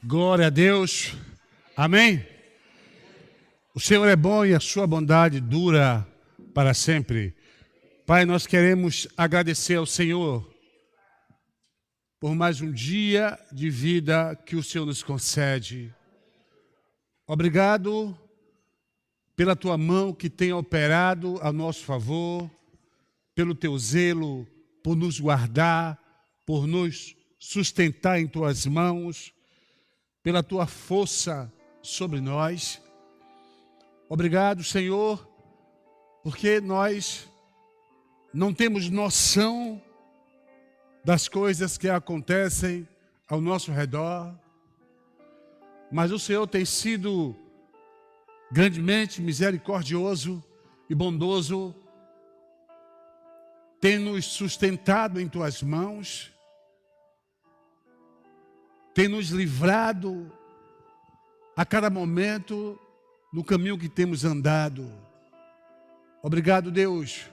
Glória a Deus. Amém? O Senhor é bom e a sua bondade dura para sempre. Pai, nós queremos agradecer ao Senhor por mais um dia de vida que o Senhor nos concede. Obrigado pela tua mão que tem operado a nosso favor, pelo teu zelo, por nos guardar, por nos sustentar em tuas mãos, pela tua força sobre nós. Obrigado, Senhor, porque nós não temos noção das coisas que acontecem ao nosso redor, mas o Senhor tem sido grandemente misericordioso e bondoso, tem nos sustentado em tuas mãos, tem nos livrado a cada momento no caminho que temos andado. Obrigado, Deus,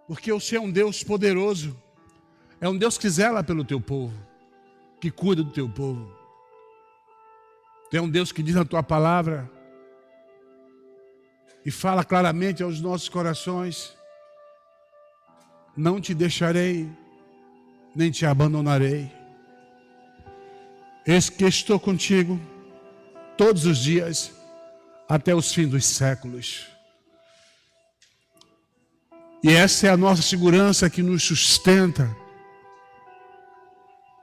porque o Senhor é um Deus poderoso, é um Deus que zela pelo teu povo, que cuida do teu povo. Tu é um Deus que diz na tua palavra e fala claramente aos nossos corações: não te deixarei, nem te abandonarei. Eis que estou contigo todos os dias, até os fins dos séculos. E essa é a nossa segurança que nos sustenta,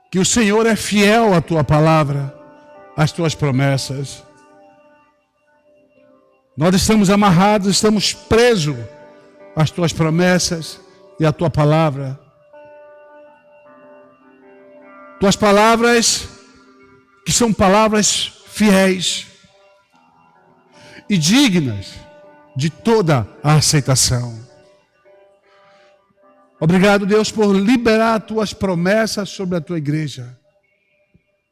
que o Senhor é fiel à tua palavra, às tuas promessas. Nós estamos amarrados, estamos presos às tuas promessas e à tua palavra. Tuas palavras que são palavras fiéis e dignas de toda a aceitação. Obrigado, Deus, por liberar tuas promessas sobre a tua igreja.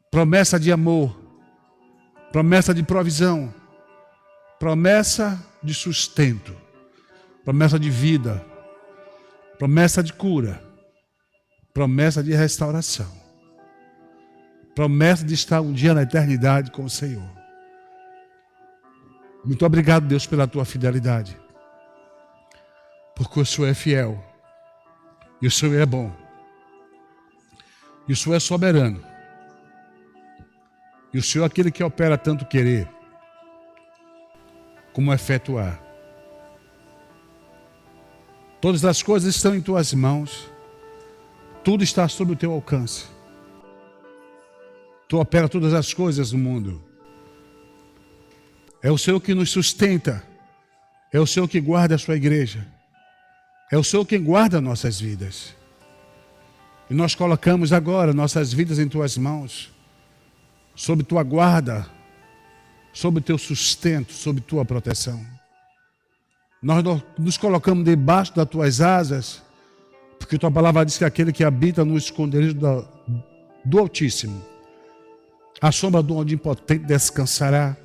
Promessa de amor, promessa de provisão, promessa de sustento, promessa de vida, promessa de cura, promessa de restauração. Promessa de estar um dia na eternidade com o Senhor. Muito obrigado, Deus, pela tua fidelidade. Porque o Senhor é fiel. E o Senhor é bom. E o Senhor é soberano. E o Senhor é aquele que opera tanto querer como efetuar. Todas as coisas estão em tuas mãos. Tudo está sob o teu alcance. Tu opera todas as coisas no mundo. É o Senhor que nos sustenta. É o Senhor que guarda a sua igreja. É o Senhor quem guarda nossas vidas. E nós colocamos agora nossas vidas em tuas mãos, sob tua guarda, sob teu sustento, sob tua proteção. Nós nos colocamos debaixo das tuas asas, porque tua palavra diz que aquele que habita no esconderijo do Altíssimo, a sombra do Onipotente descansará.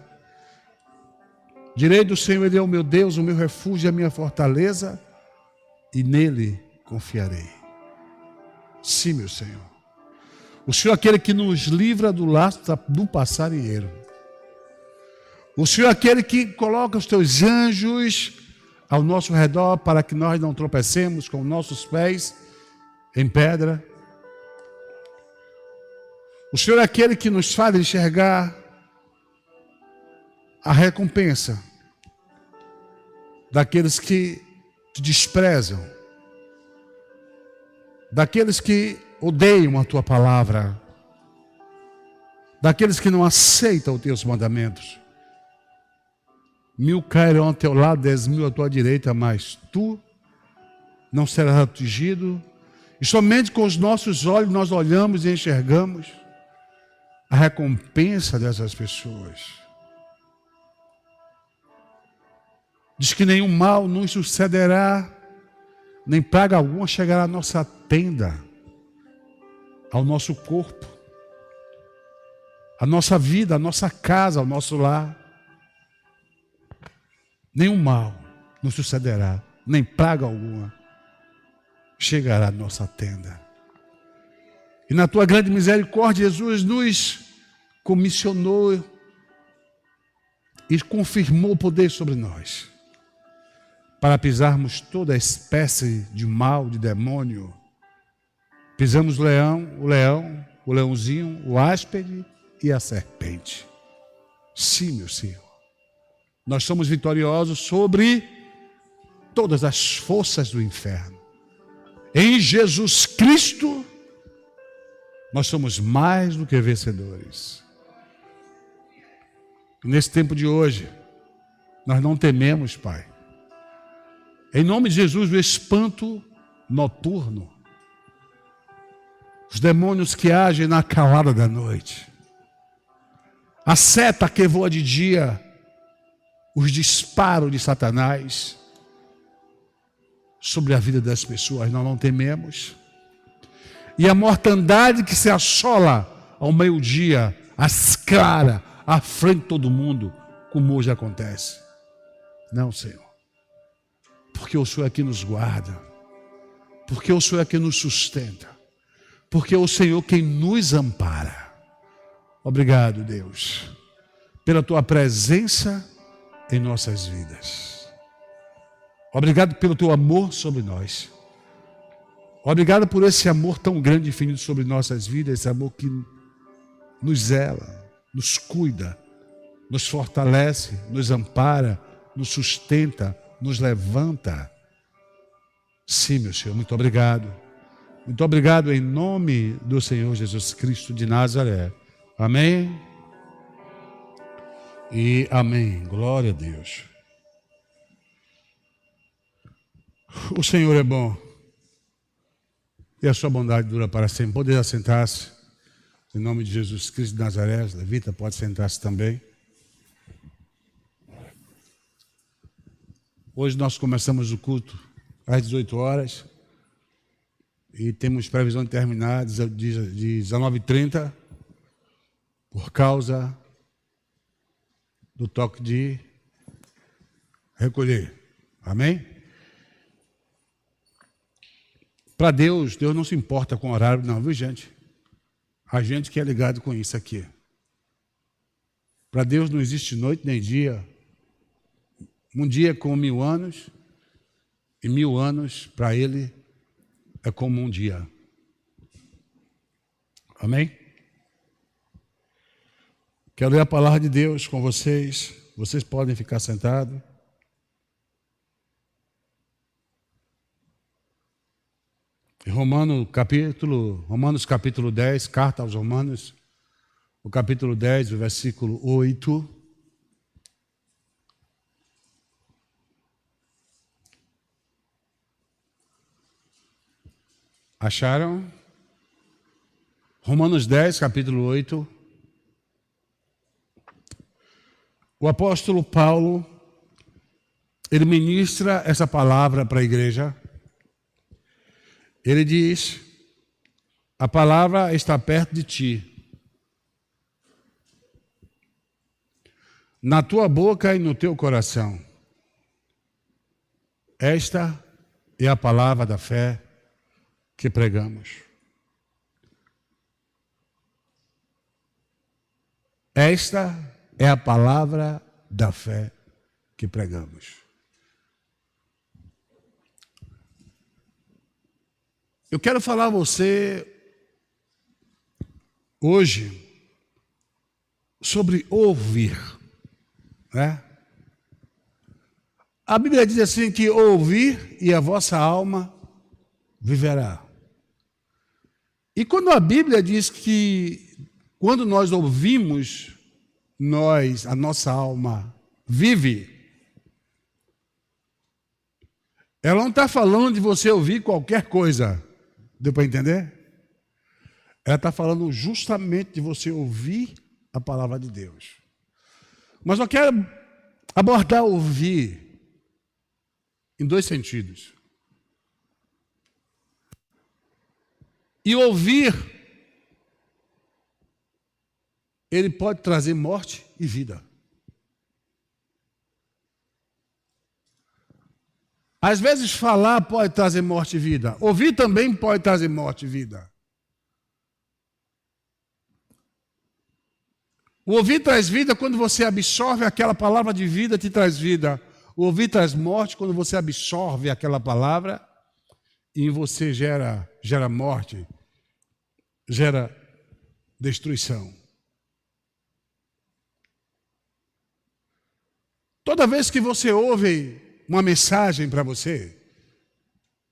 Direi do Senhor: Ele é o meu Deus, o meu refúgio, a minha fortaleza, e nele confiarei. Sim, meu Senhor. O Senhor é aquele que nos livra do laço do passarinheiro. O Senhor é aquele que coloca os teus anjos ao nosso redor para que nós não tropecemos com nossos pés em pedra. O Senhor é aquele que nos faz enxergar a recompensa daqueles que te desprezam, daqueles que odeiam a tua palavra, daqueles que não aceitam os teus mandamentos. 1000 cairão ao teu lado, 10.000 à tua direita, mas tu não serás atingido. E somente com os nossos olhos nós olhamos e enxergamos a recompensa dessas pessoas. Diz que nenhum mal nos sucederá, nem praga alguma chegará à nossa tenda, ao nosso corpo, à nossa vida, à nossa casa, ao nosso lar. Nenhum mal nos sucederá, nem praga alguma chegará à nossa tenda. E na tua grande misericórdia, Jesus nos comissionou e confirmou o poder sobre nós, para pisarmos toda espécie de mal, de demônio. Pisamos o leão, o leãozinho, o áspide e a serpente. Sim, meu Senhor. Nós somos vitoriosos sobre todas as forças do inferno. Em Jesus Cristo, nós somos mais do que vencedores. Nesse tempo de hoje, nós não tememos, Pai. Em nome de Jesus, o espanto noturno, os demônios que agem na calada da noite, a seta que voa de dia, os disparos de Satanás sobre a vida das pessoas, nós não tememos. E a mortandade que se assola ao meio-dia, às claras, à frente de todo mundo, como hoje acontece. Não, Senhor. Porque o Senhor é que nos guarda. Porque o Senhor é que nos sustenta. Porque é o Senhor quem nos ampara. Obrigado, Deus, pela tua presença em nossas vidas. Obrigado pelo teu amor sobre nós. Obrigado por esse amor tão grande e infinito sobre nossas vidas, esse amor que nos zela, nos cuida, nos fortalece, nos ampara, nos sustenta, nos levanta. Sim, meu Senhor, muito obrigado. Muito obrigado em nome do Senhor Jesus Cristo de Nazaré. Amém? E amém. Glória a Deus. O Senhor é bom. E a sua bondade dura para sempre. Poder assentar-se. Em nome de Jesus Cristo de Nazaré. Levita, pode sentar-se também. Hoje nós começamos o culto às 18 horas. E temos previsão de terminar de 19h30. Por causa do toque de recolher. Amém? Para Deus não se importa com o horário, não, viu, gente? A gente que é ligado com isso aqui. Para Deus não existe noite nem dia. Um dia é como 1000 anos, e 1000 anos para Ele é como um dia. Amém? Quero ler a palavra de Deus com vocês. Vocês podem ficar sentados. Romanos capítulo 10, carta aos Romanos, o capítulo 10, o versículo 8. Acharam? Romanos 10, capítulo 8. O apóstolo Paulo, ele ministra essa palavra para a igreja. Ele diz: a palavra está perto de ti, na tua boca e no teu coração. Esta é a palavra da fé que pregamos. Esta é a palavra da fé que pregamos. Eu quero falar a você hoje sobre ouvir, né? A Bíblia diz assim que ouvir e a vossa alma viverá. E quando a Bíblia diz que quando nós ouvimos, a nossa alma vive, ela não está falando de você ouvir qualquer coisa. Deu para entender? Ela está falando justamente de você ouvir a palavra de Deus. Mas eu quero abordar ouvir em 2 sentidos. E ouvir, ele pode trazer morte e vida. Às vezes falar pode trazer morte e vida. Ouvir também pode trazer morte e vida. O ouvir traz vida quando você absorve aquela palavra de vida, te traz vida. O ouvir traz morte quando você absorve aquela palavra e em você gera morte, gera destruição. Toda vez que você ouve uma mensagem para você,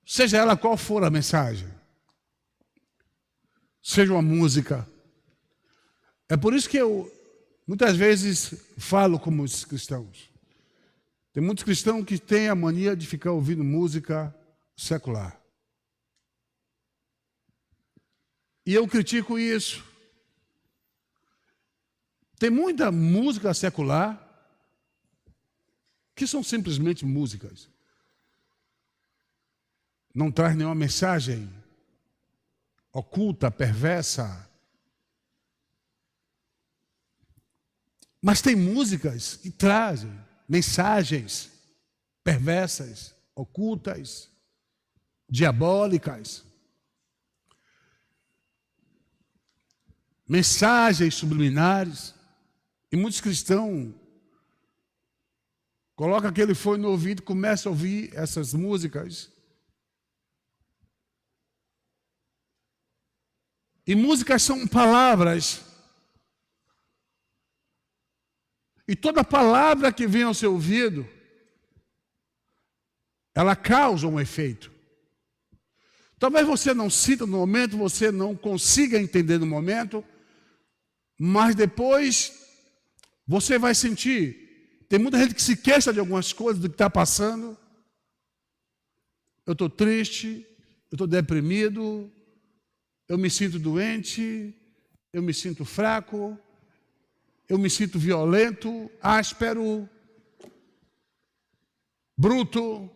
seja ela qual for a mensagem, seja uma música, é por isso que eu muitas vezes falo como os cristãos. Tem muitos cristãos que têm a mania de ficar ouvindo música secular. E eu critico isso. Tem muita música secular que são simplesmente músicas. Não traz nenhuma mensagem oculta, perversa. Mas tem músicas que trazem mensagens perversas, ocultas, diabólicas. Mensagens subliminares. E muitos cristãos colocam aquele fone no ouvido e começam a ouvir essas músicas. E músicas são palavras. E toda palavra que vem ao seu ouvido, ela causa um efeito. Talvez você não sinta no momento, você não consiga entender no momento, mas depois você vai sentir. Tem muita gente que se queixa de algumas coisas, do que está passando. Eu estou triste, eu estou deprimido, eu me sinto doente, eu me sinto fraco, eu me sinto violento, áspero, bruto.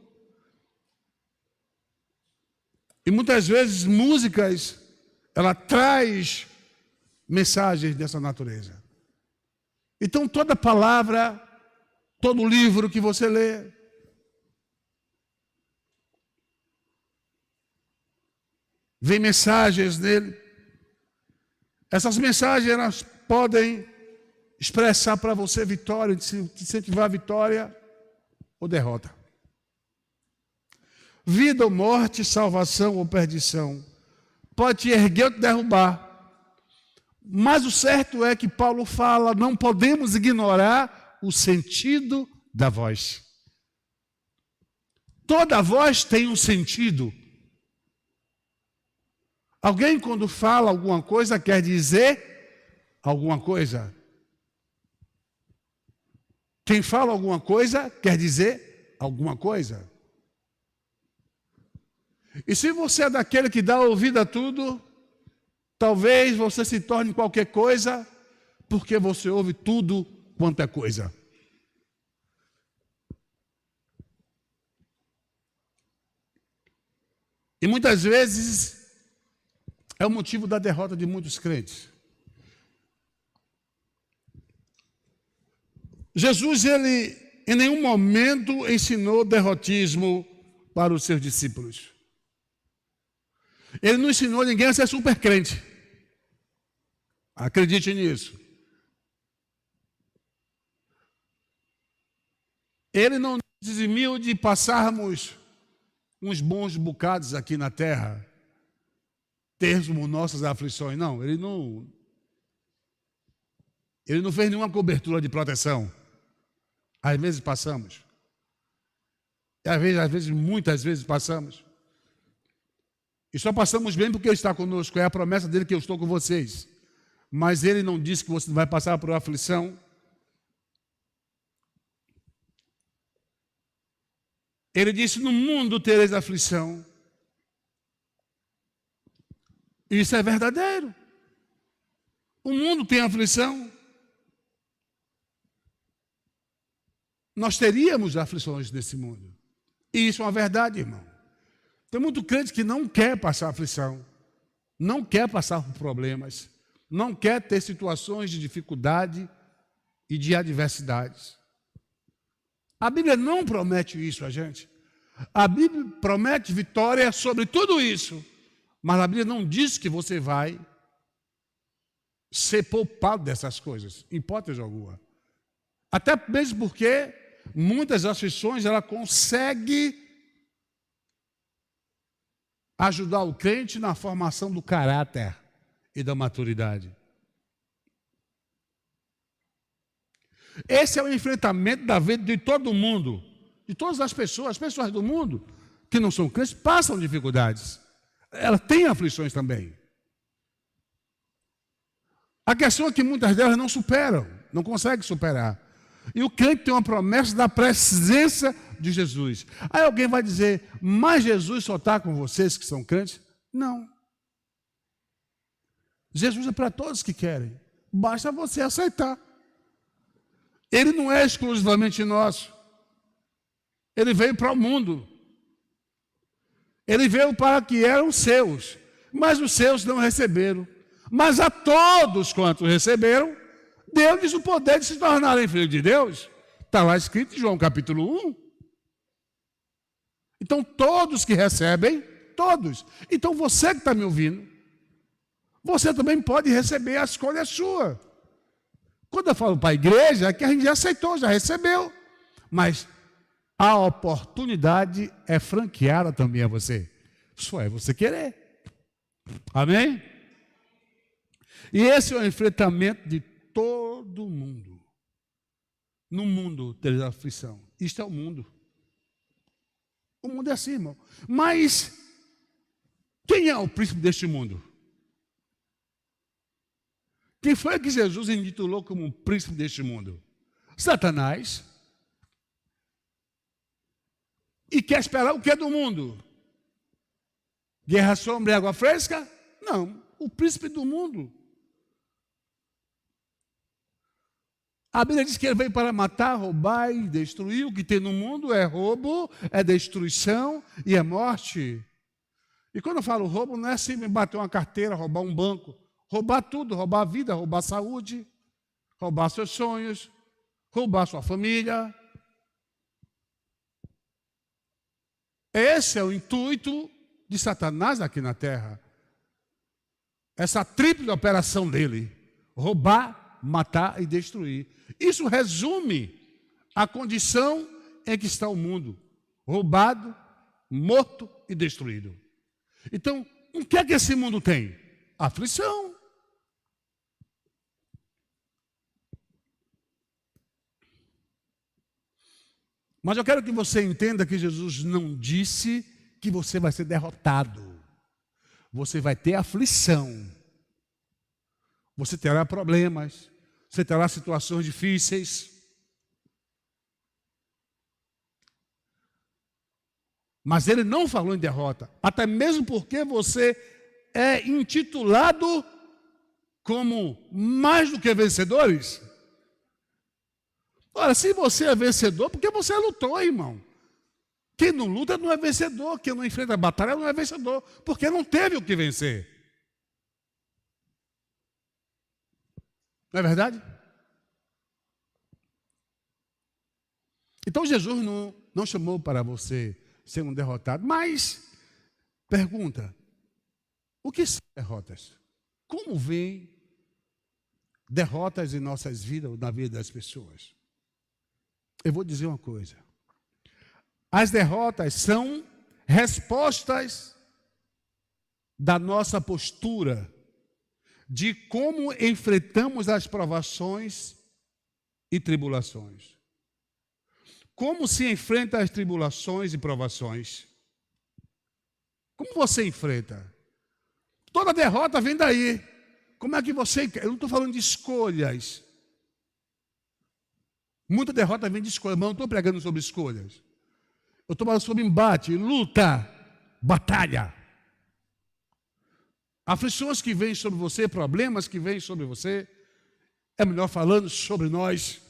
E muitas vezes músicas, ela traz mensagens dessa natureza. Então toda palavra, todo livro que você lê, vem mensagens nele. Essas mensagens, elas podem expressar para você vitória, te incentivar a vitória ou derrota. Vida ou morte, salvação ou perdição. Pode te erguer ou te derrubar. Mas o certo é que Paulo fala, não podemos ignorar o sentido da voz. Toda voz tem um sentido. Alguém, quando fala alguma coisa, quer dizer alguma coisa. Quem fala alguma coisa, quer dizer alguma coisa. E se você é daquele que dá ouvido a tudo, talvez você se torne qualquer coisa, porque você ouve tudo quanto é coisa. E muitas vezes é o motivo da derrota de muitos crentes. Jesus, ele em nenhum momento ensinou derrotismo para os seus discípulos. Ele não ensinou ninguém a ser super crente. Acredite nisso. Ele não nos eximiu de passarmos uns bons bocados aqui na terra, termos nossas aflições. Não, ele não fez nenhuma cobertura de proteção. Às vezes passamos. E às vezes, muitas vezes passamos. E só passamos bem porque Ele está conosco. É a promessa dele que eu estou com vocês. Mas Ele não disse que você vai passar por aflição. Ele disse, no mundo tereis aflição. Isso é verdadeiro. O mundo tem aflição. Nós teríamos aflições nesse mundo. E isso é uma verdade, irmão. Tem muito crente que não quer passar aflição, não quer passar por problemas, não quer ter situações de dificuldade e de adversidades. A Bíblia não promete isso a gente. A Bíblia promete vitória sobre tudo isso, mas a Bíblia não diz que você vai ser poupado dessas coisas, em hipótese alguma. Até mesmo porque muitas aflições ela consegue ajudar o crente na formação do caráter e da maturidade. Esse é o enfrentamento da vida de todo mundo, de todas as pessoas do mundo que não são crentes passam dificuldades. Elas têm aflições também. A questão é que muitas delas não superam, não conseguem superar. E o crente tem uma promessa da presença de Jesus. Aí alguém vai dizer, mas Jesus só está com vocês que são crentes? Não. Jesus é para todos que querem. Basta você aceitar. Ele não é exclusivamente nosso. Ele veio para o mundo. Ele veio para que eram seus, mas os seus não receberam. Mas a todos quantos receberam, deu-lhes o poder de se tornarem filhos de Deus. Está lá escrito em João capítulo 1. Então todos que recebem, todos. Então você que está me ouvindo, você também pode receber, a escolha é sua. Quando eu falo para a igreja, é que a gente já aceitou, já recebeu. Mas a oportunidade é franqueada também a você. Só é você querer. Amém? E esse é o enfrentamento de todo mundo. No mundo tem aflição. Isto é o mundo. O mundo é assim, irmão. Mas quem é o príncipe deste mundo? Quem foi que Jesus intitulou como um príncipe deste mundo? Satanás. E quer esperar o que é do mundo? Guerra, sombra e água fresca? Não, o príncipe do mundo. A Bíblia diz que ele veio para matar, roubar e destruir. O que tem no mundo é roubo, é destruição e é morte. E quando eu falo roubo, não é assim bater uma carteira, roubar um banco. Roubar tudo, roubar a vida, roubar a saúde, roubar seus sonhos, roubar sua família. Esse é o intuito de Satanás aqui na terra. Essa tríplice operação dele: roubar, matar e destruir. Isso resume a condição em que está o mundo: roubado, morto e destruído. Então, o que é que esse mundo tem? Aflição. Mas eu quero que você entenda que Jesus não disse que você vai ser derrotado. Você vai ter aflição. Você terá problemas. Você terá situações difíceis. Mas ele não falou em derrota. Até mesmo porque você é intitulado como mais do que vencedores. Ora, se você é vencedor, porque você lutou, irmão. Quem não luta não é vencedor. Quem não enfrenta a batalha não é vencedor. Porque não teve o que vencer. Não é verdade? Então Jesus não chamou para você ser um derrotado. Mas, pergunta, o que são derrotas? Como vem derrotas em nossas vidas ou na vida das pessoas? Eu vou dizer uma coisa. As derrotas são respostas da nossa postura, de como enfrentamos as provações e tribulações. Como se enfrenta as tribulações e provações? Como você enfrenta? Toda derrota vem daí. Como é que você... Eu não estou falando de escolhas. Muita derrota vem de escolhas, mas eu não estou pregando sobre escolhas. Eu estou falando sobre embate, luta, batalha. Aflições que vêm sobre você, problemas que vêm sobre você. É melhor falando sobre nós.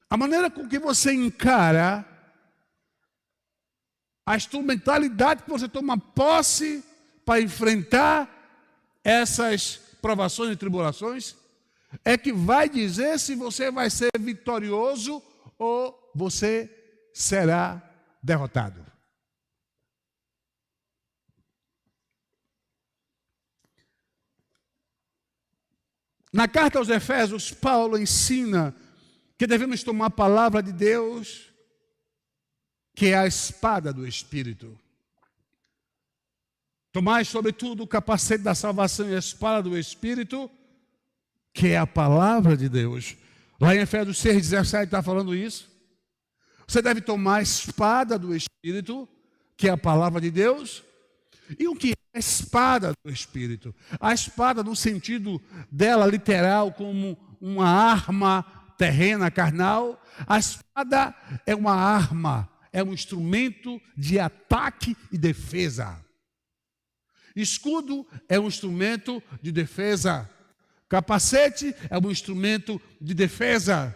A maneira com que você encara, a instrumentalidade que você toma posse para enfrentar essas provações e tribulações, é que vai dizer se você vai ser vitorioso ou você será derrotado. Na carta aos Efésios, Paulo ensina que devemos tomar a palavra de Deus, que é a espada do Espírito. Tomai, sobretudo, o capacete da salvação e a espada do Espírito, que é a palavra de Deus. Lá em Efésios 6,17 está falando isso. Você deve tomar a espada do Espírito, que é a palavra de Deus. E o que é a espada do Espírito? A espada no sentido dela literal, como uma arma terrena, carnal. A espada é uma arma, é um instrumento de ataque e defesa. Escudo é um instrumento de defesa. Capacete é um instrumento de defesa.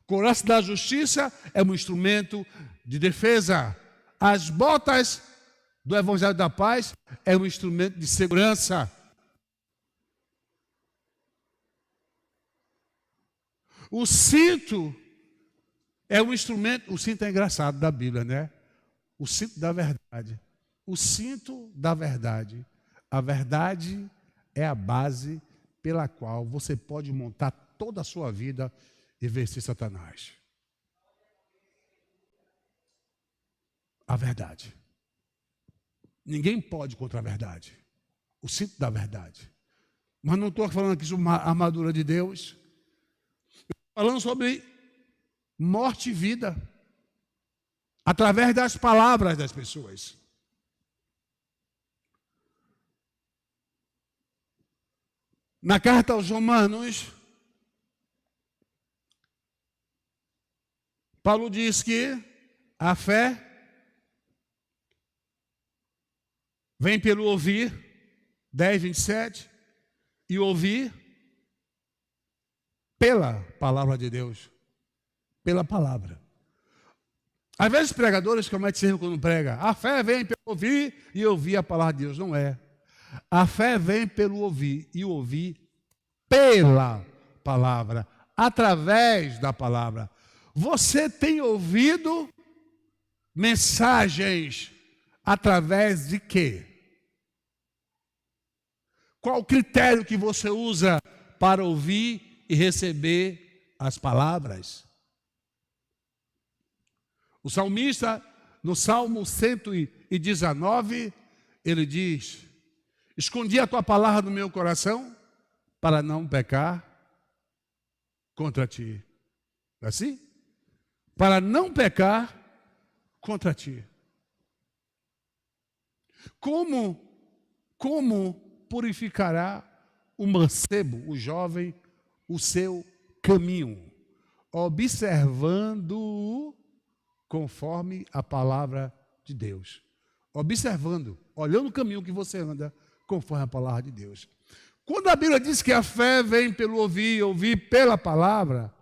Couraça da justiça é um instrumento de defesa. As botas do Evangelho da Paz é um instrumento de segurança. O cinto é um instrumento, o cinto é engraçado da Bíblia, né? O cinto da verdade. O cinto da verdade. A verdade é a base pela qual você pode montar toda a sua vida e vencer Satanás. A verdade. Ninguém pode contra a verdade. O cinto da verdade. Mas não estou falando aqui sobre uma armadura de Deus. Estou falando sobre morte e vida. Através das palavras das pessoas. Na carta aos Romanos, Paulo diz que a fé vem pelo ouvir, 10:27, e ouvir pela palavra de Deus. Pela palavra. Às vezes pregadores cometem erro quando pregam. A fé vem pelo ouvir e ouvir a palavra de Deus. Não é. A fé vem pelo ouvir e ouvir pela palavra, através da palavra. Você tem ouvido mensagens através de quê? Qual o critério que você usa para ouvir e receber as palavras? O salmista, no Salmo 119, ele diz: escondi a tua palavra no meu coração para não pecar contra ti. Não é assim? Para não pecar contra ti. Como purificará o mancebo, o jovem, o seu caminho? Observando-o conforme a palavra de Deus. Observando, olhando o caminho que você anda, conforme a palavra de Deus. Quando a Bíblia diz que a fé vem pelo ouvir e ouvir pela palavra,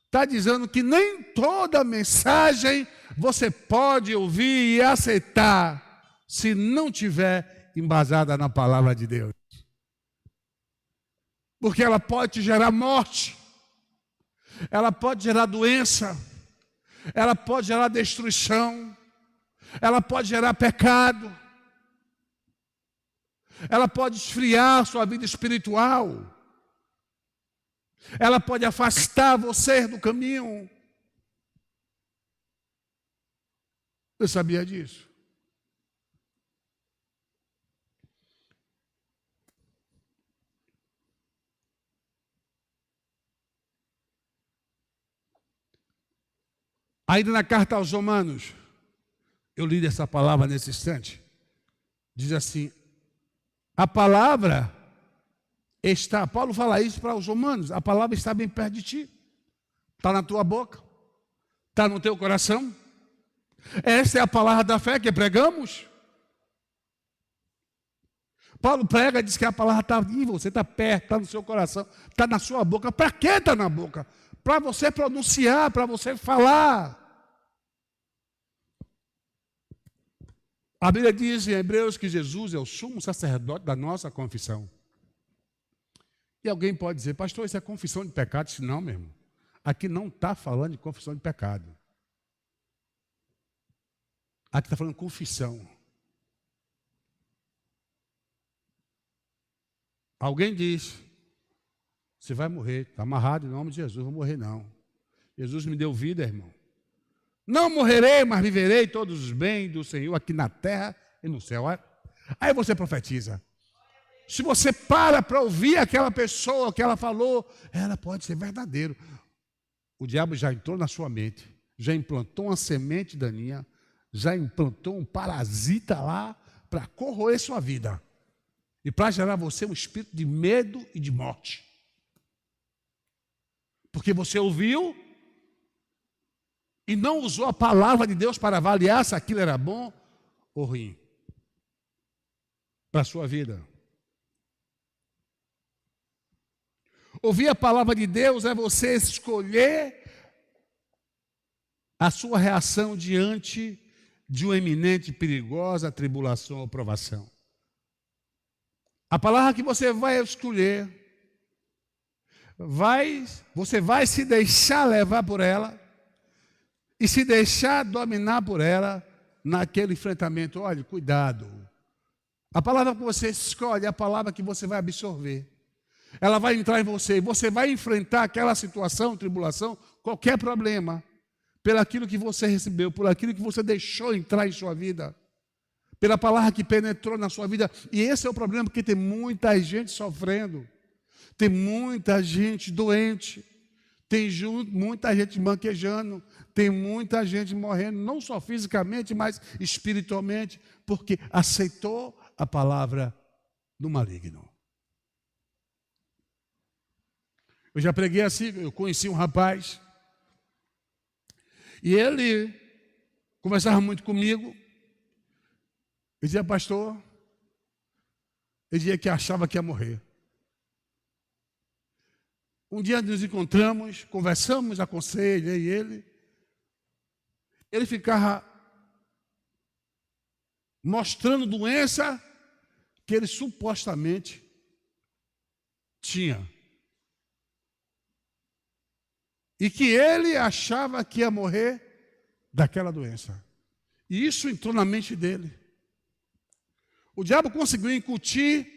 está dizendo que nem toda mensagem você pode ouvir e aceitar se não tiver embasada na palavra de Deus. Porque ela pode te gerar morte, ela pode gerar doença, ela pode gerar destruição, ela pode gerar pecado, ela pode esfriar sua vida espiritual, ela pode afastar você do caminho. Você sabia disso? Ainda na carta aos Romanos, eu li essa palavra nesse instante, diz assim: a palavra está, Paulo fala isso para os romanos, a palavra está bem perto de ti, está na tua boca, está no teu coração. Essa é a palavra da fé que pregamos. Paulo prega, diz que a palavra está em você, está perto, está no seu coração, está na sua boca. Para que está na boca? Para você pronunciar, para você falar. A Bíblia diz em Hebreus que Jesus é o sumo sacerdote da nossa confissão. E alguém pode dizer: pastor, isso é confissão de pecado? Isso não, meu irmão. Aqui não está falando de confissão de pecado. Aqui está falando de confissão. Alguém diz: Você vai morrer, está amarrado em nome de Jesus, não vou morrer não. Jesus me deu vida, irmão. Não morrerei, mas viverei todos os bens do Senhor aqui na terra e no céu. Aí você profetiza. Se você para ouvir aquela pessoa que ela falou, ela pode ser verdadeiro. O diabo já entrou na sua mente, já implantou uma semente daninha, já implantou um parasita lá para corroer sua vida e para gerar você um espírito de medo e de morte. Porque você ouviu e não usou a palavra de Deus para avaliar se aquilo era bom ou ruim para a sua vida. Ouvir a palavra de Deus é você escolher a sua reação diante de uma iminente e perigosa tribulação ou provação. A palavra que você vai escolher, você vai se deixar levar por ela e se deixar dominar por ela naquele enfrentamento. Olha, cuidado. A palavra que você escolhe é a palavra que você vai absorver. Ela vai entrar em você e você vai enfrentar aquela situação, tribulação, qualquer problema, pelo aquilo que você recebeu, por aquilo que você deixou entrar em sua vida, pela palavra que penetrou na sua vida. E esse é o problema, porque tem muita gente sofrendo, tem muita gente doente, tem muita gente manquejando, tem muita gente morrendo, não só fisicamente, mas espiritualmente, porque aceitou a palavra do maligno. Eu já preguei assim, eu conheci um rapaz, e ele conversava muito comigo. Eu dizia, pastor, ele dizia que achava que ia morrer. Um dia nos encontramos, conversamos, aconselhei ele. Ele ficava mostrando doença que ele supostamente tinha. E que ele achava que ia morrer daquela doença. E isso entrou na mente dele. O diabo conseguiu incutir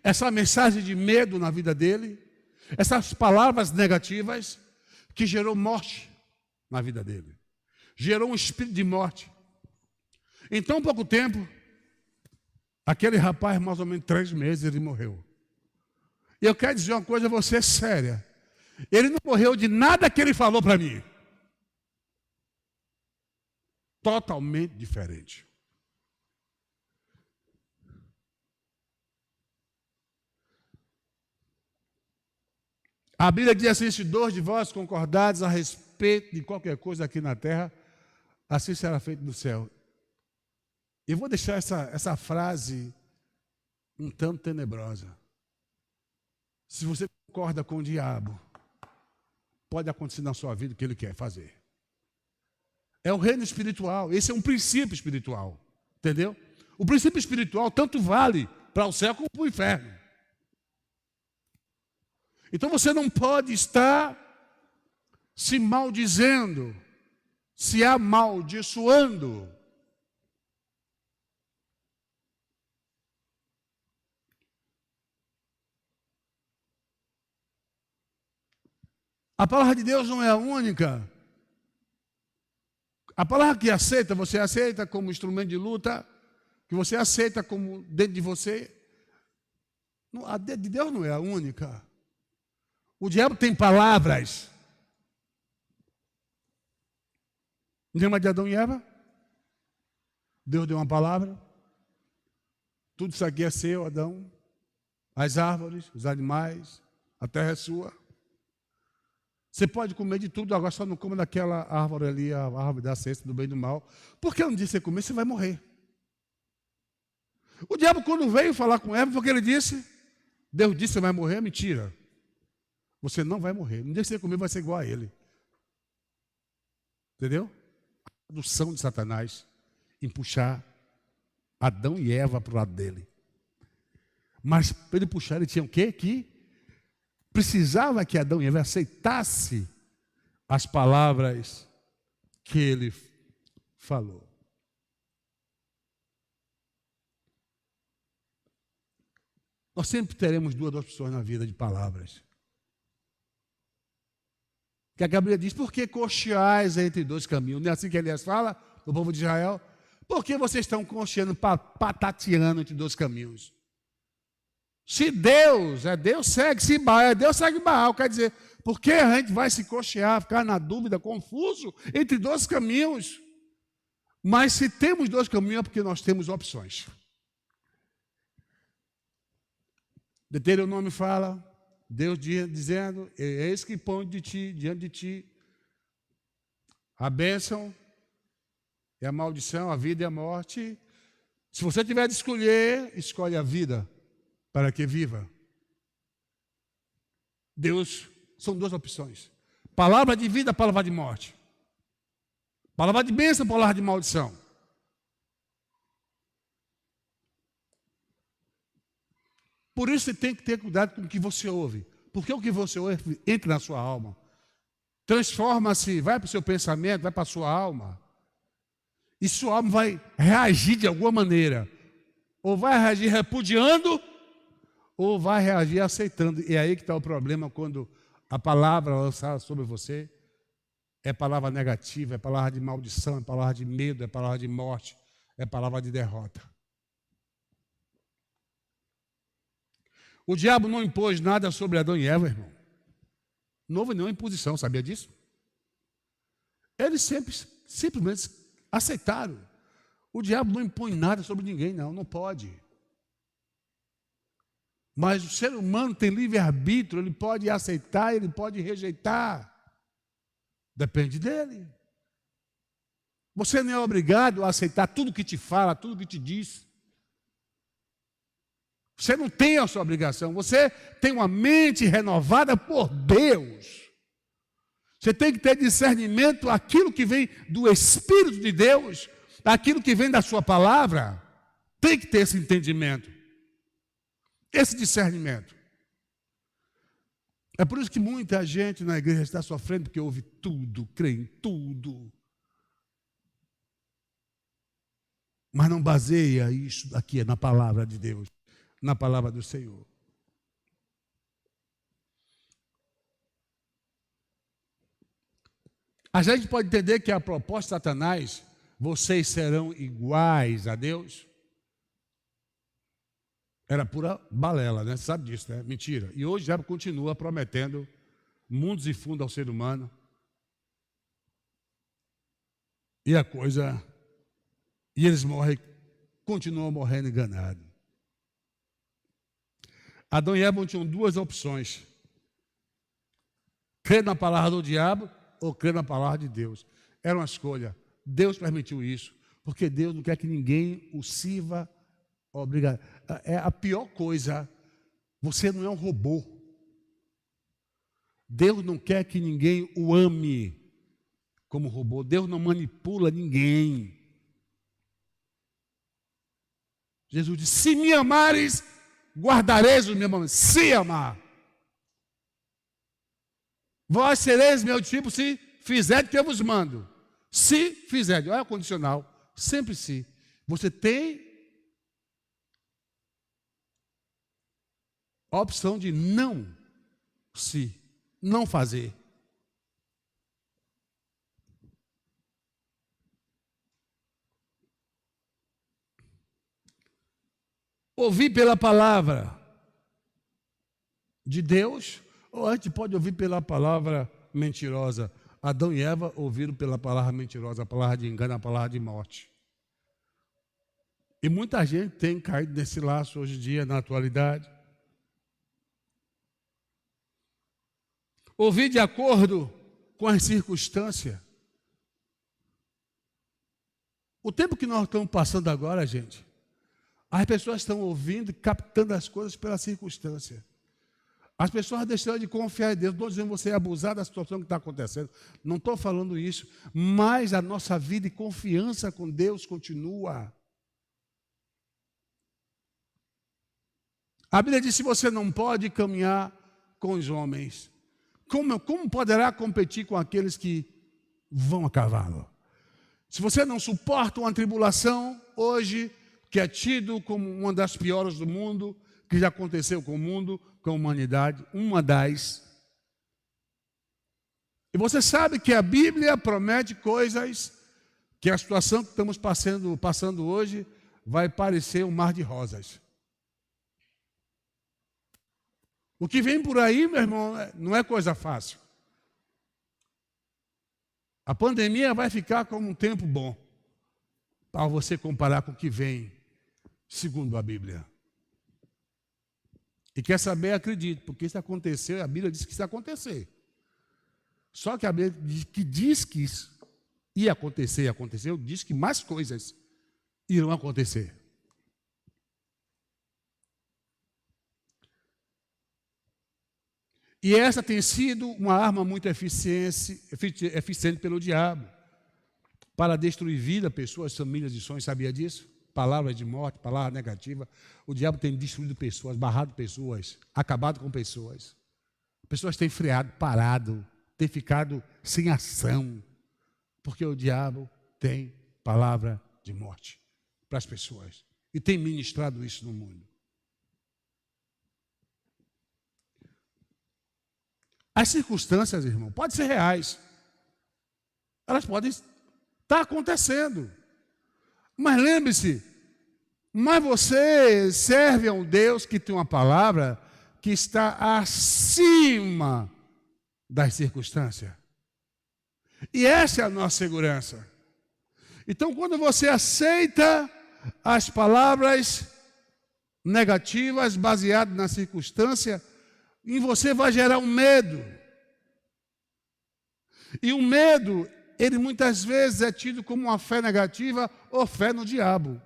essa mensagem de medo na vida dele, essas palavras negativas, que gerou morte na vida dele. Gerou um espírito de morte. Em tão pouco tempo, aquele rapaz, mais ou menos 3 meses, ele morreu. E eu quero dizer uma coisa a você séria. Ele não morreu de nada que ele falou para mim. Totalmente diferente. A Bíblia diz assim: se 2 de vós concordados a respeito de qualquer coisa aqui na terra, assim será feito no céu. Eu vou deixar essa frase um tanto tenebrosa. Se você concorda com o diabo, pode acontecer na sua vida o que ele quer fazer. É o reino espiritual, esse é um princípio espiritual, entendeu? O princípio espiritual tanto vale para o céu como para o inferno. Então você não pode estar se maldizendo, se amaldiçoando. A palavra de Deus não é a única. A palavra que aceita, você aceita como instrumento de luta, que você aceita como dentro de você. A de Deus não é a única. O diabo tem palavras. Lembra de Adão e Eva? Deus deu uma palavra. Tudo isso aqui é seu, Adão. As árvores, os animais, a terra é sua. Você pode comer de tudo, agora só não coma daquela árvore ali, a árvore da ciência do bem e do mal. Porque um dia você comer, você vai morrer. O diabo, quando veio falar com Eva, porque ele disse, Deus disse, você vai morrer, mentira. Você não vai morrer. No dia que você comer, vai ser igual a ele. Entendeu? A sedução de Satanás em puxar Adão e Eva para o lado dele. Mas para ele puxar, ele tinha o quê? Que precisava que Adão e Eva aceitassem as palavras que ele falou. Nós sempre teremos duas opções na vida de palavras. Que a Bíblia diz, por que cocheais entre dois caminhos? Não é assim que Elias fala, do povo de Israel? Por que vocês estão cocheando, patateando entre dois caminhos? Se Deus é Deus, segue. Se Baal é Deus, segue Baal. Quer dizer, por que a gente vai se cochear, ficar na dúvida, confuso, entre dois caminhos? Mas se temos dois caminhos, é porque nós temos opções. Deuteronômio fala, Deus dizendo, eis que põe diante de ti a bênção e a maldição, a vida e a morte. Se você tiver de escolher, escolhe a vida, para que viva. Deus, são duas opções. Palavra de vida, palavra de morte. Palavra de bênção, palavra de maldição. Por isso você tem que ter cuidado com o que você ouve. Porque o que você ouve entra na sua alma. Transforma-se, vai para o seu pensamento, vai para a sua alma. E sua alma vai reagir de alguma maneira. Ou vai reagir repudiando, ou vai reagir aceitando. E é aí que está o problema quando a palavra lançada sobre você é palavra negativa, é palavra de maldição, é palavra de medo, é palavra de morte, é palavra de derrota. O diabo não impôs nada sobre Adão e Eva, irmão. Não houve nenhuma imposição, sabia disso? Eles simplesmente aceitaram. O diabo não impõe nada sobre ninguém, não pode. Mas o ser humano tem livre-arbítrio, ele pode aceitar, ele pode rejeitar. Depende dele. Você não é obrigado a aceitar tudo que te fala, tudo que te diz. Você não tem a sua obrigação, você tem uma mente renovada por Deus. Você tem que ter discernimento, aquilo que vem do Espírito de Deus, aquilo que vem da sua palavra, tem que ter esse entendimento, esse discernimento. É por isso que muita gente na igreja está sofrendo, porque ouve tudo, crê em tudo. Mas não baseia isso aqui na palavra de Deus, na palavra do Senhor. A gente pode entender que a proposta de Satanás, vocês serão iguais a Deus, era pura balela, né? Você sabe disso, né? Mentira. E hoje já continua prometendo mundos e fundos ao ser humano. E a coisa... E eles morrem, continuam morrendo enganados. Adão e Eva tinham duas opções. Crer na palavra do diabo ou crer na palavra de Deus. Era uma escolha. Deus permitiu isso, porque Deus não quer que ninguém o sirva obrigado. É a pior coisa. Você não é um robô. Deus não quer que ninguém o ame como robô. Deus não manipula ninguém. Jesus disse, se me amares, guardareis os meus mandamentos. Se amar. Vós sereis meu discípulo se fizerdes o que eu vos mando. Se fizerdes. Olha o condicional. Sempre se. Você tem a opção de não se, não fazer. Ouvir pela palavra de Deus, ou a gente pode ouvir pela palavra mentirosa. Adão e Eva ouviram pela palavra mentirosa, a palavra de engano, a palavra de morte. E muita gente tem caído nesse laço hoje em dia, na atualidade. Ouvir de acordo com as circunstâncias. O tempo que nós estamos passando agora, gente, as pessoas estão ouvindo, captando as coisas pela circunstância. As pessoas deixaram de confiar em Deus. Não estou dizendo você abusar da situação que está acontecendo. Não estou falando isso. Mas a nossa vida e confiança com Deus continua. A Bíblia diz que você não pode caminhar com os homens. Como poderá competir com aqueles que vão a cavalo? Se você não suporta uma tribulação hoje, que é tido como uma das piores do mundo, que já aconteceu com o mundo, com a humanidade, uma das. E você sabe que a Bíblia promete coisas que a situação que estamos passando hoje vai parecer um mar de rosas. O que vem por aí, meu irmão, não é coisa fácil. A pandemia vai ficar como um tempo bom, para você comparar com o que vem, segundo a Bíblia. E quer saber, acredite, porque isso aconteceu, a Bíblia diz que isso ia acontecer. Só que a Bíblia diz que isso ia acontecer e aconteceu, diz que mais coisas irão acontecer. E essa tem sido uma arma muito eficiente pelo diabo para destruir vida, pessoas, famílias e sonhos. Sabia disso? Palavras de morte, palavra negativa. O diabo tem destruído pessoas, barrado pessoas, acabado com pessoas. Pessoas têm freado, parado, têm ficado sem ação, porque o diabo tem palavra de morte para as pessoas e tem ministrado isso no mundo. As circunstâncias, irmão, podem ser reais. Elas podem estar acontecendo. Mas lembre-se, mas você serve a um Deus que tem uma palavra que está acima das circunstâncias. E essa é a nossa segurança. Então, quando você aceita as palavras negativas baseadas na circunstância, em você vai gerar um medo. E o medo, ele muitas vezes é tido como uma fé negativa ou fé no diabo.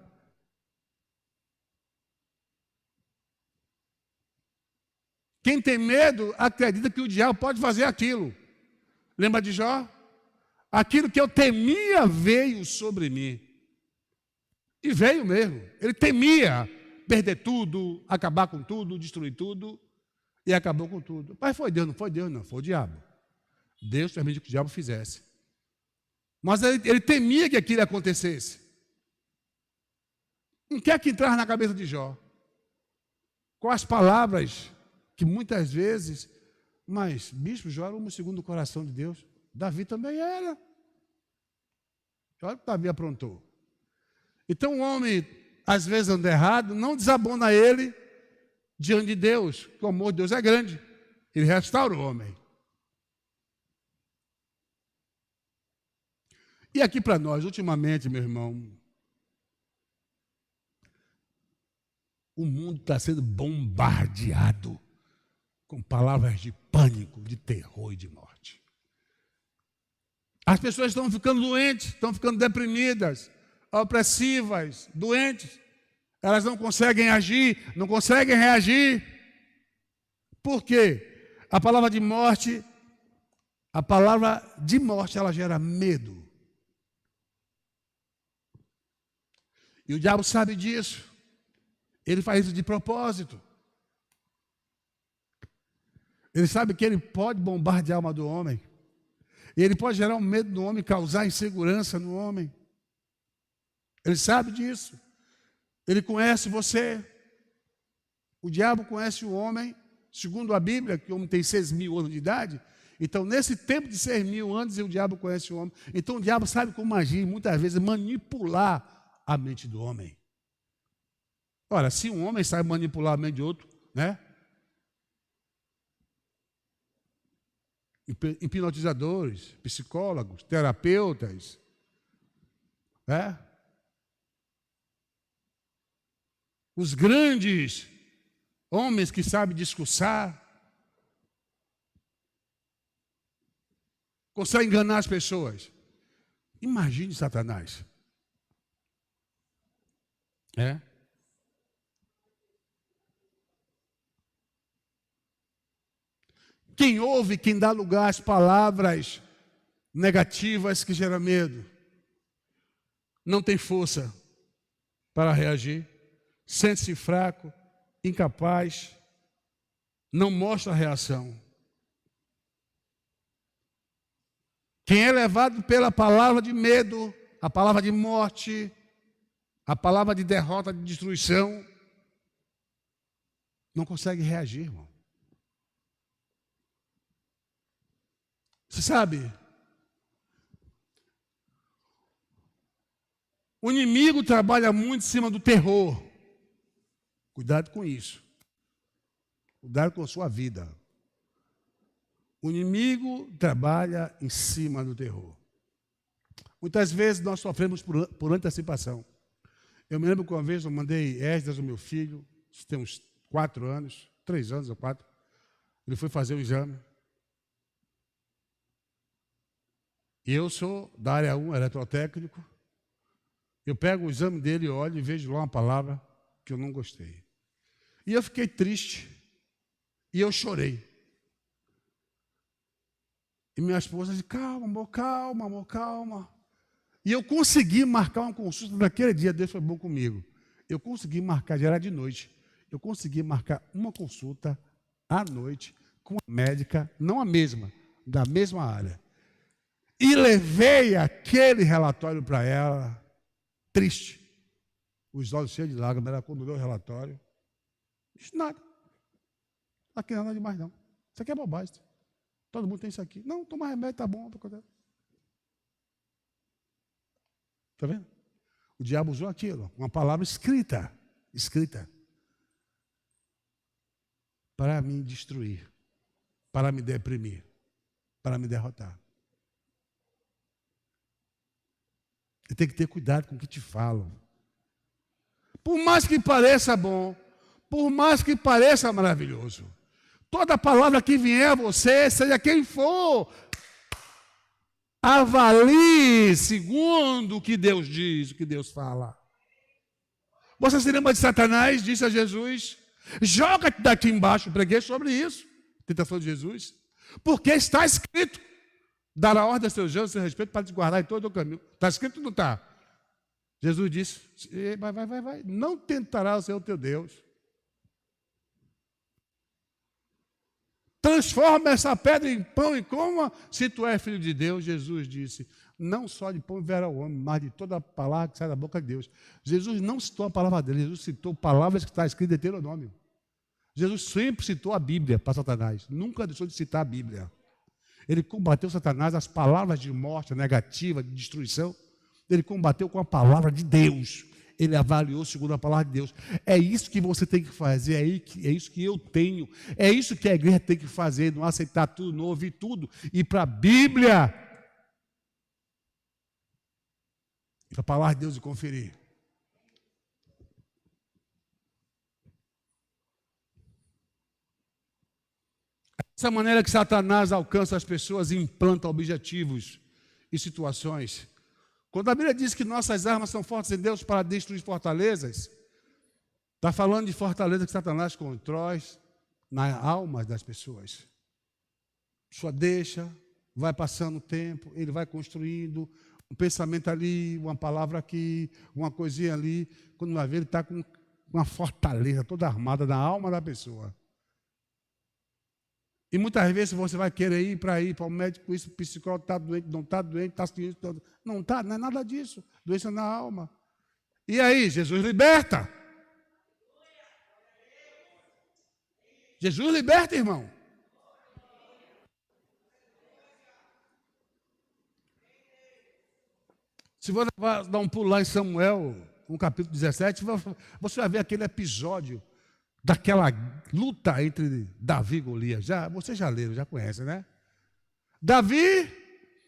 Quem tem medo acredita que o diabo pode fazer aquilo. Lembra de Jó? Aquilo que eu temia veio sobre mim. E veio mesmo. Ele temia perder tudo, acabar com tudo, destruir tudo. E acabou com tudo. Mas foi Deus, não foi Deus, não, foi o diabo. Deus permitiu que o diabo fizesse. Mas ele temia que aquilo acontecesse. O que é que entrava na cabeça de Jó? Com as palavras que muitas vezes, mas bispo, Jó era um segundo o coração de Deus. Davi também era. Olha o que Davi aprontou. Então o homem, às vezes anda errado, não desabona ele diante de Deus, porque o amor de Deus é grande. Ele restaura o homem. E aqui para nós, ultimamente, meu irmão, o mundo está sendo bombardeado com palavras de pânico, de terror e de morte. As pessoas estão ficando doentes, estão ficando deprimidas, opressivas, doentes. Elas não conseguem agir, não conseguem reagir. Por quê? A palavra de morte, ela gera medo. E o diabo sabe disso. Ele faz isso de propósito. Ele sabe que ele pode bombardear a alma do homem. E ele pode gerar um medo no homem, causar insegurança no homem. Ele sabe disso. Ele conhece você. O diabo conhece o homem, segundo a Bíblia, que o homem tem 6.000 anos de idade. Então, nesse tempo de 6.000 anos, o diabo conhece o homem. Então, o diabo sabe como agir, muitas vezes manipular a mente do homem. Ora, se um homem sabe manipular a mente de outro, né? Hipnotizadores, psicólogos, terapeutas, né? Os grandes homens que sabem discursar, conseguem enganar as pessoas. Imagine Satanás. Quem ouve, quem dá lugar às palavras negativas que geram medo, não tem força para reagir, sente-se fraco, incapaz, não mostra reação. Quem é levado pela palavra de medo, a palavra de morte, a palavra de derrota, de destruição, não consegue reagir, irmão. Você sabe, o inimigo trabalha muito em cima do terror. Cuidado com isso. Cuidado com a sua vida. O inimigo trabalha em cima do terror. Muitas vezes nós sofremos por antecipação. Eu me lembro que uma vez eu mandei Esdras, o meu filho, tem uns 4 anos, 3 anos ou 4, ele foi fazer o exame. E eu sou da área 1, eletrotécnico. Eu pego o exame dele, olho e vejo lá uma palavra que eu não gostei. E eu fiquei triste. E eu chorei. E minha esposa disse, calma, amor, calma, amor, calma. E eu consegui marcar uma consulta naquele dia, Deus foi bom comigo. Eu consegui marcar, já era de noite, eu consegui marcar uma consulta à noite com uma médica, não a mesma, da mesma área. E levei aquele relatório para ela, triste. Os olhos cheios de lágrimas, ela quando deu o relatório, não disse nada. Aqui não é nada demais não. Isso aqui é bobagem. Todo mundo tem isso aqui. Não, toma remédio, tá bom. Está vendo? O diabo usou aquilo, uma palavra escrita, para me destruir, para me deprimir, para me derrotar. E tem que ter cuidado com o que te falam. Por mais que pareça bom, por mais que pareça maravilhoso, toda palavra que vier a você, seja quem for, avalie segundo o que Deus diz, o que Deus fala. Você se lembra de Satanás? Disse a Jesus, joga-te daqui embaixo. Preguei sobre isso, tentação de Jesus. Porque está escrito, dará ordem a seus anjos, seu respeito, para te guardar em todo o caminho. Está escrito ou não está? Jesus disse, vai, não tentará o Senhor teu Deus. Transforma essa pedra em pão e coma, se tu és filho de Deus. Jesus disse, não só de pão viverá o homem, mas de toda a palavra que sai da boca de Deus. Jesus não citou a palavra dele, Jesus citou palavras que está escritas em Deuteronômio. Jesus sempre citou a Bíblia para Satanás, nunca deixou de citar a Bíblia. Ele combateu Satanás, as palavras de morte, negativa, de destruição, ele combateu com a palavra de Deus. Ele avaliou segundo a palavra de Deus. É isso que você tem que fazer, é isso que eu tenho, é isso que a igreja tem que fazer, não aceitar tudo, não ouvir tudo, ir para a Bíblia, ir para a palavra de Deus e conferir. Essa maneira que Satanás alcança as pessoas e implanta objetivos e situações. Quando a Bíblia diz que nossas armas são fortes em Deus para destruir fortalezas, está falando de fortaleza que Satanás constrói na alma das pessoas. Só deixa, vai passando o tempo, ele vai construindo um pensamento ali, uma palavra aqui, uma coisinha ali. Quando vai ver, ele está com uma fortaleza toda armada na alma da pessoa. E muitas vezes você vai querer ir para o médico, isso, o psicólogo está doente, não está doente, está assim, não está, não é nada disso, doença na alma. E aí, Jesus liberta. Jesus liberta, irmão. Se você dar um pulo lá em Samuel, no capítulo 17, você vai ver aquele episódio daquela luta entre Davi e Golias. Você já leu, já conhece, né? Davi,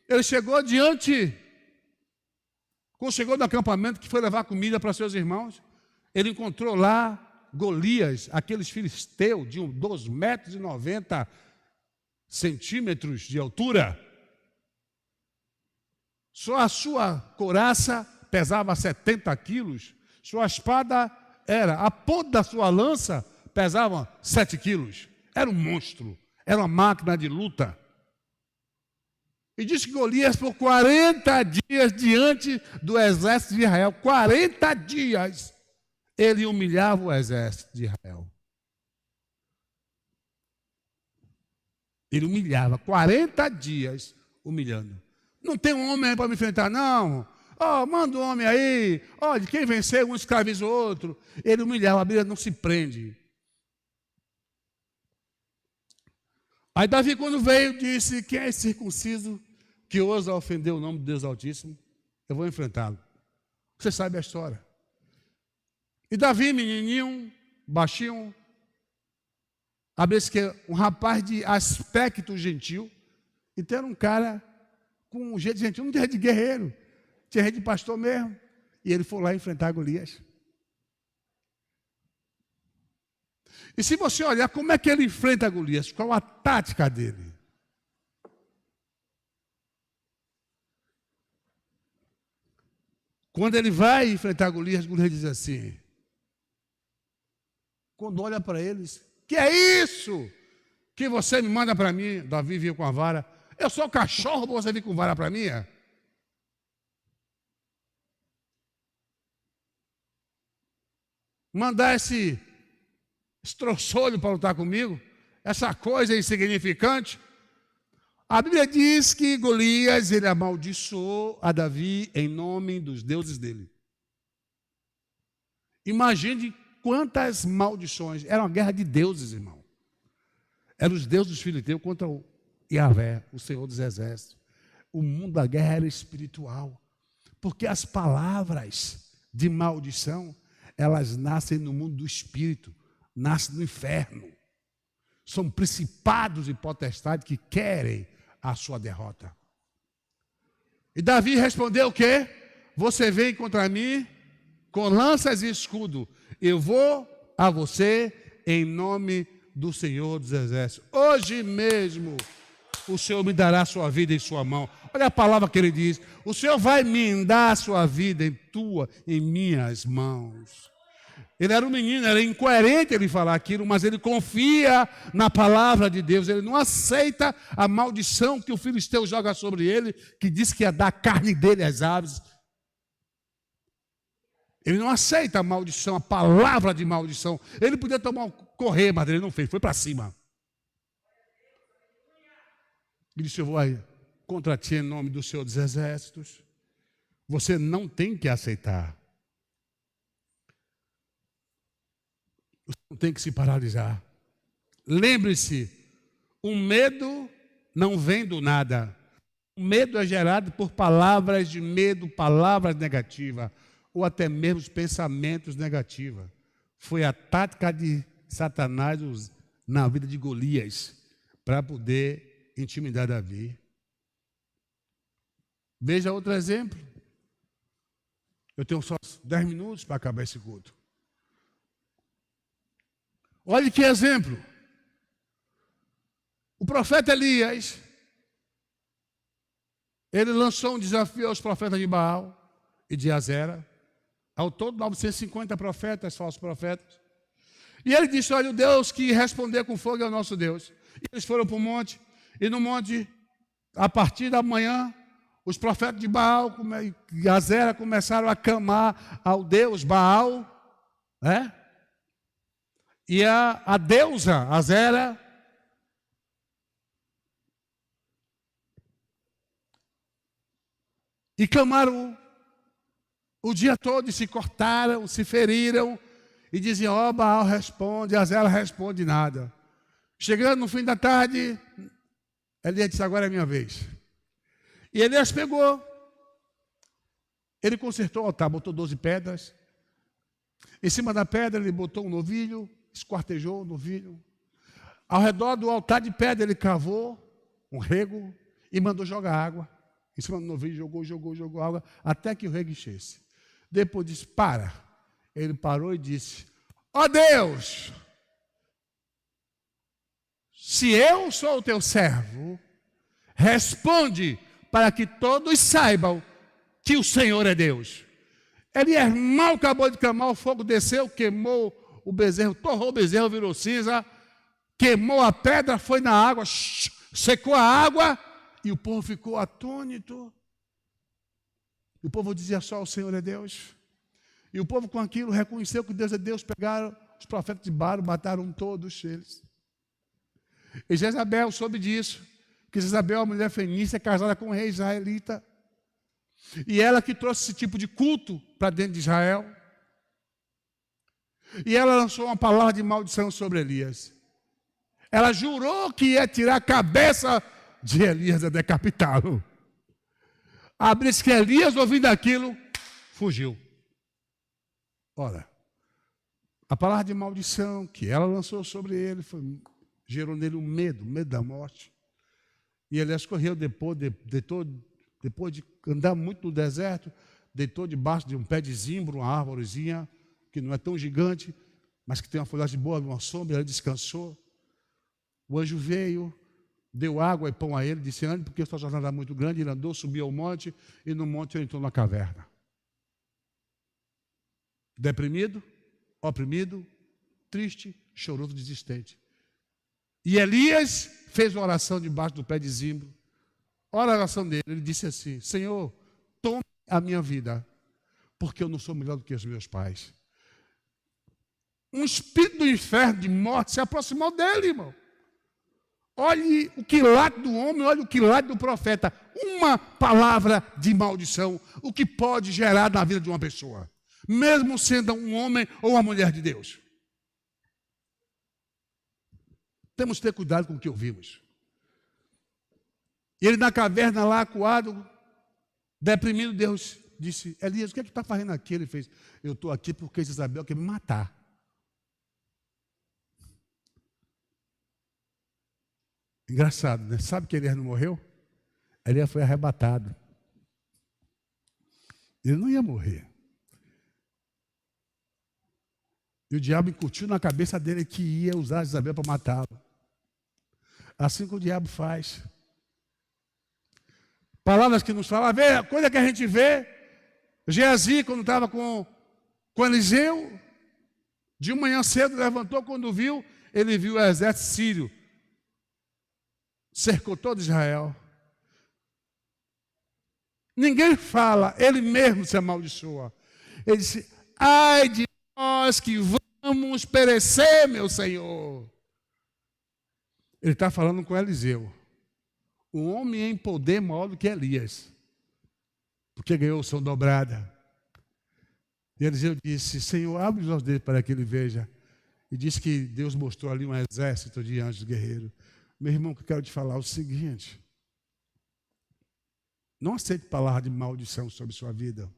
ele chegou quando chegou no acampamento que foi levar comida para seus irmãos, ele encontrou lá Golias, aqueles filisteus de 2,90 metros de altura. Só a sua couraça pesava 70 quilos, sua espada a ponta da sua lança pesava 7 quilos. Era um monstro, era uma máquina de luta. E diz que Golias por 40 dias diante do exército de Israel, 40 dias, ele humilhava o exército de Israel. Ele humilhava, 40 dias humilhando. Não tem um homem aí para me enfrentar, não. Manda um homem aí, olha, quem vencer, um escraviza o outro. Ele humilhava, a Bíblia não se prende. Aí Davi, quando veio, disse: quem é esse circunciso que ousa ofender o nome de Deus Altíssimo? Eu vou enfrentá-lo. Você sabe a história. E Davi, menininho, baixinho, que um rapaz de aspecto gentil, então era um cara com um jeito gentil, não tinha jeito de guerreiro, tinha jeito de pastor mesmo. E ele foi lá enfrentar Golias. E se você olhar como é que ele enfrenta Golias, qual a tática dele? Quando ele vai enfrentar Golias, Golias diz assim, quando olha para eles: que é isso que você me manda para mim? Davi veio com a vara. Eu sou cachorro para você vir com vara para mim? Mandar esse troçolho para lutar comigo? Essa coisa insignificante? A Bíblia diz que Golias, ele amaldiçoou a Davi em nome dos deuses dele. Imagine quantas maldições. Era uma guerra de deuses, irmão. Eram os deuses dos filisteus contra o Yahvé, o Senhor dos Exércitos. O mundo da guerra era espiritual. Porque as palavras de maldição, elas nascem no mundo do espírito, nascem no inferno. São principados e potestades que querem a sua derrota. E Davi respondeu o quê? Você vem contra mim com lanças e escudo. Eu vou a você em nome do Senhor dos Exércitos. Hoje mesmo o Senhor me dará a sua vida em sua mão. Olha a palavra que ele diz: o Senhor vai me dar a sua vida em minhas mãos. Ele era um menino, era incoerente ele falar aquilo, mas ele confia na palavra de Deus. Ele não aceita a maldição que o filisteu joga sobre ele, que diz que ia dar a carne dele às aves. Ele não aceita a maldição, a palavra de maldição. Ele podia correr, mas ele não fez, foi para cima. Ele disse: eu vou aí contra ti em nome do Senhor dos Exércitos. Você não tem que aceitar. Você não tem que se paralisar. Lembre-se, o medo não vem do nada. O medo é gerado por palavras de medo, palavras negativas, ou até mesmo pensamentos negativos. Foi a tática de Satanás na vida de Golias, para poder intimidar Davi. Veja outro exemplo. Eu tenho só 10 minutos para acabar esse culto. Olha que exemplo. O profeta Elias, ele lançou um desafio aos profetas de Baal e de Azera. Ao todo, 950 profetas, falsos profetas. E ele disse: olha, o Deus que responder com fogo é o nosso Deus. E eles foram para o monte. E no monte, a partir da manhã, os profetas de Baal e Azera começaram a clamar ao Deus Baal, né? E a deusa Azera e clamaram o dia todo, e se cortaram, se feriram, e diziam: ó, Baal responde, Azera responde nada. Chegando no fim da tarde, Elias disse: agora é minha vez. E Elias pegou, ele consertou o altar, botou 12 pedras. Em cima da pedra ele botou um novilho, esquartejou o novilho. Ao redor do altar de pedra ele cavou um rego e mandou jogar água. Em cima do novilho jogou água, até que o rego enchesse. Depois disse: para. Ele parou e disse: ó Deus, se eu sou o teu servo, responde para que todos saibam que o Senhor é Deus. Elias mal acabou de clamar, o fogo desceu, queimou o bezerro, torrou o bezerro, virou cinza, queimou a pedra, foi na água, secou a água, e o povo ficou atônito. E o povo dizia só: o Senhor é Deus. E o povo com aquilo reconheceu que Deus é Deus. Pegaram os profetas de Baal, mataram todos eles. E Jezabel soube disso, que Jezabel é uma mulher fenícia, casada com um rei israelita. E ela que trouxe esse tipo de culto para dentro de Israel. E ela lançou uma palavra de maldição sobre Elias. Ela jurou que ia tirar a cabeça de Elias e decapitá-lo. A Bíblia diz que Elias, ouvindo aquilo, fugiu. Ora, a palavra de maldição que ela lançou sobre ele gerou nele um medo da morte. E Elias correu depois de andar muito no deserto, deitou debaixo de um pé de zimbro, uma árvorezinha, que não é tão gigante, mas que tem uma folhagem boa, uma sombra, ele descansou. O anjo veio, deu água e pão a ele, disse: ande, porque sua jornada é muito grande. Ele andou, subiu ao monte, e no monte ele entrou na caverna. Deprimido, oprimido, triste, choroso, desistente. E Elias fez uma oração debaixo do pé de zimbro. Olha a oração dele, ele disse assim: Senhor, tome a minha vida, porque eu não sou melhor do que os meus pais. Um espírito do inferno, de morte, se aproximou dele, irmão. Olhe o quilate do homem, olhe o quilate do profeta. Uma palavra de maldição, o que pode gerar na vida de uma pessoa, mesmo sendo um homem ou uma mulher de Deus. Temos que ter cuidado com o que ouvimos. E ele na caverna lá, acuado, deprimido, Deus disse: Elias, o que é que tu está fazendo aqui? Ele fez: eu estou aqui porque Isabel quer me matar. Engraçado, né? Sabe que Elias não morreu? Elias foi arrebatado. Ele não ia morrer. E o diabo incutiu na cabeça dele que ia usar Isabel para matá-lo. Assim que o diabo faz. Palavras que nos falam, a coisa que a gente vê. Geazi, quando estava com Eliseu, de manhã cedo levantou, quando viu, ele viu o exército sírio. Cercou todo Israel. Ninguém fala, ele mesmo se amaldiçoa. Ele disse: ai de nós que vamos perecer, meu Senhor. Ele está falando com Eliseu. Um homem em poder maior do que Elias, porque ganhou som dobrada. E Eliseu disse: Senhor, abre os olhos dele para que ele veja. E disse que Deus mostrou ali um exército de anjos guerreiros. Meu irmão, que eu quero te falar é o seguinte: não aceite palavra de maldição sobre sua vida.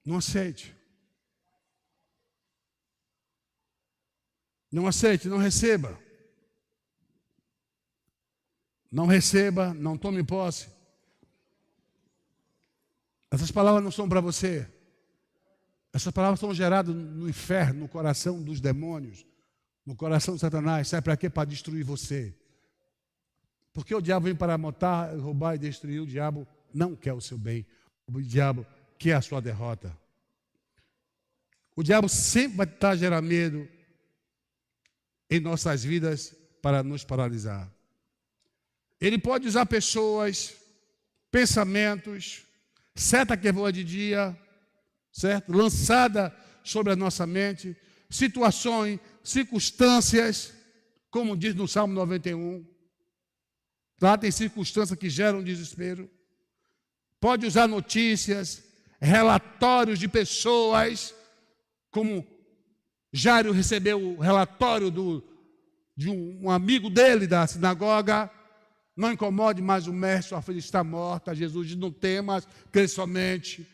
Não aceite. Não aceite, não receba. Não receba, não tome posse. Essas palavras não são para você. Essas palavras são geradas no inferno, no coração dos demônios, no coração de Satanás. Sabe para quê? Para destruir você. Porque o diabo vem para matar, roubar e destruir. O diabo não quer o seu bem. O diabo quer a sua derrota. O diabo sempre vai tentar gerar medo em nossas vidas para nos paralisar. Ele pode usar pessoas, pensamentos, seta que voa de dia, certo? Lançada sobre a nossa mente, situações, circunstâncias, como diz no Salmo 91. Lá tem circunstâncias que geram desespero. Pode usar notícias, relatórios de pessoas, como Jairo recebeu o relatório de um amigo dele da sinagoga. Não incomode mais o mestre, sua filha está morta. Jesus diz: não temas, crê somente.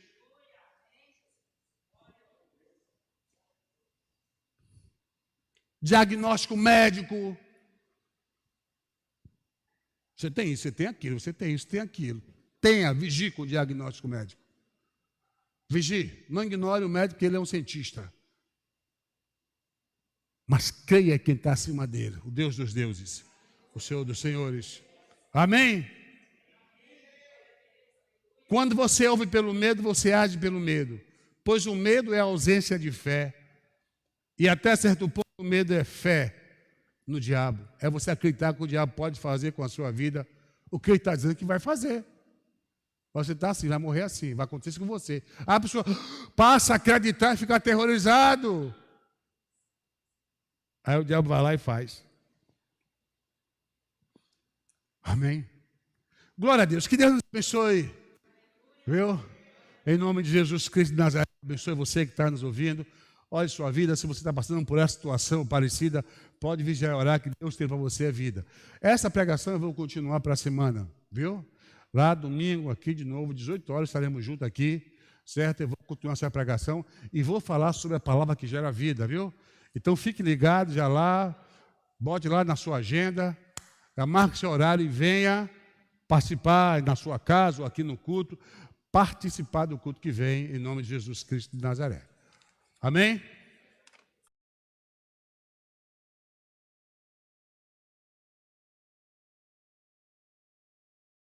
Diagnóstico médico. Você tem isso, você tem aquilo, você tem isso, tem aquilo. Tenha, vigie com o diagnóstico médico. Vigie, não ignore o médico, que ele é um cientista. Mas creia quem está acima dele, o Deus dos deuses, o Senhor dos senhores. Amém? Quando você ouve pelo medo, você age pelo medo. Pois o medo é a ausência de fé. E até certo ponto o medo é fé no diabo. É você acreditar que o diabo pode fazer com a sua vida o que ele está dizendo que vai fazer. Você está assim, vai morrer assim, vai acontecer isso com você. A pessoa passa a acreditar e fica aterrorizado. Aí o diabo vai lá e faz. Amém? Glória a Deus. Que Deus nos abençoe. Viu? Em nome de Jesus Cristo de Nazaré, abençoe você que está nos ouvindo. Olhe sua vida, se você está passando por essa situação parecida, pode vigiar e orar que Deus tem para você a vida. Essa pregação eu vou continuar para a semana, viu? Lá domingo, aqui de novo, 18 horas, estaremos juntos aqui, certo? Eu vou continuar essa pregação e vou falar sobre a palavra que gera vida, viu? Então fique ligado já lá, bote lá na sua agenda, marque seu horário e venha participar na sua casa ou aqui no culto, participar do culto que vem, em nome de Jesus Cristo de Nazaré. Amém?